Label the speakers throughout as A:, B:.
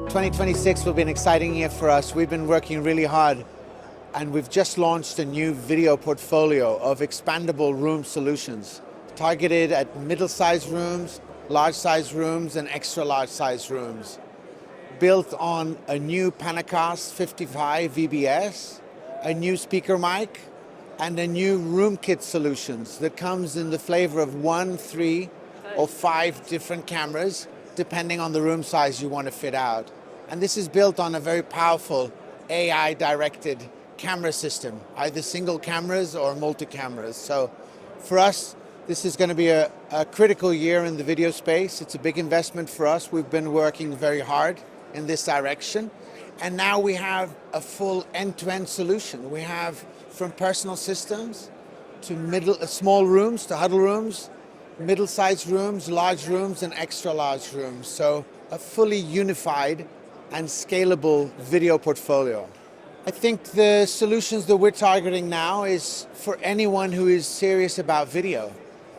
A: 2026 will be an exciting year for us. We've been working really hard and we've just launched a new video portfolio of expandable room solutions targeted at middle-sized rooms, large-sized rooms, and extra-large-sized rooms. Built on a new PanaCast 55 VBS, a new SpeakerMic, and a new room kit solutions that comes in the flavor of 1, 3, or 5 different cameras, depending on the room size you want to fit out. And this is built on a very powerful AI-directed camera system, either single cameras or multi-cameras. So for us, this is going to be a critical year in the video space. It's a big investment for us. We've been working very hard in this direction. And now we have a full end-to-end solution. We have from personal systems to small rooms, to huddle rooms, middle-sized rooms, large rooms, and extra-large rooms. So a fully unified and scalable video portfolio. I think the solutions that we're targeting now is for anyone who is serious about video,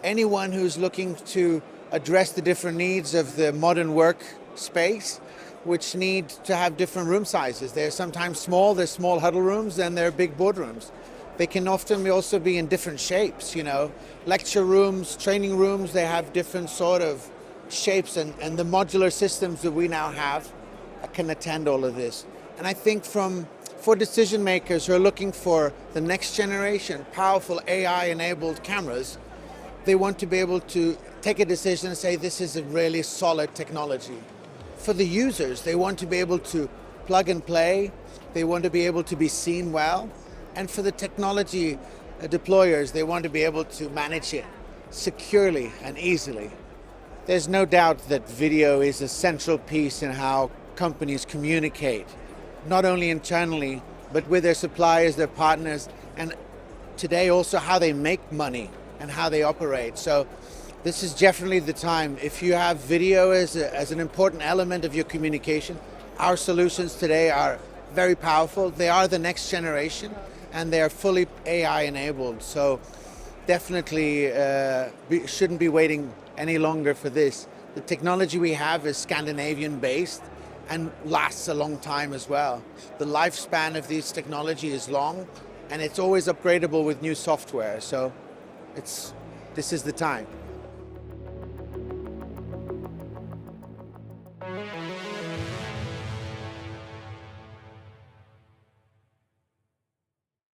A: anyone who's looking to address the different needs of the modern work space, which need to have different room sizes. They're sometimes small, they're small huddle rooms, and they're big boardrooms. They can often also be in different shapes, lecture rooms, training rooms, they have different sort of shapes, and the modular systems that we now have can attend all of this. And I think for decision makers who are looking for the next generation powerful AI-enabled cameras, they want to be able to take a decision and say, this is a really solid technology. For the users, they want to be able to plug and play, they want to be able to be seen well, and for the technology deployers, they want to be able to manage it securely and easily. There's no doubt that video is a central piece in how companies communicate, not only internally, but with their suppliers, their partners, and today also how they make money and how they operate. So this is definitely the time. If you have video as an important element of your communication, our solutions today are very powerful. They are the next generation, and they are fully AI enabled. So definitely shouldn't be waiting any longer for this. The technology we have is Scandinavian based and lasts a long time as well. The lifespan of this technology is long, and it's always upgradable with new software. So this is the time.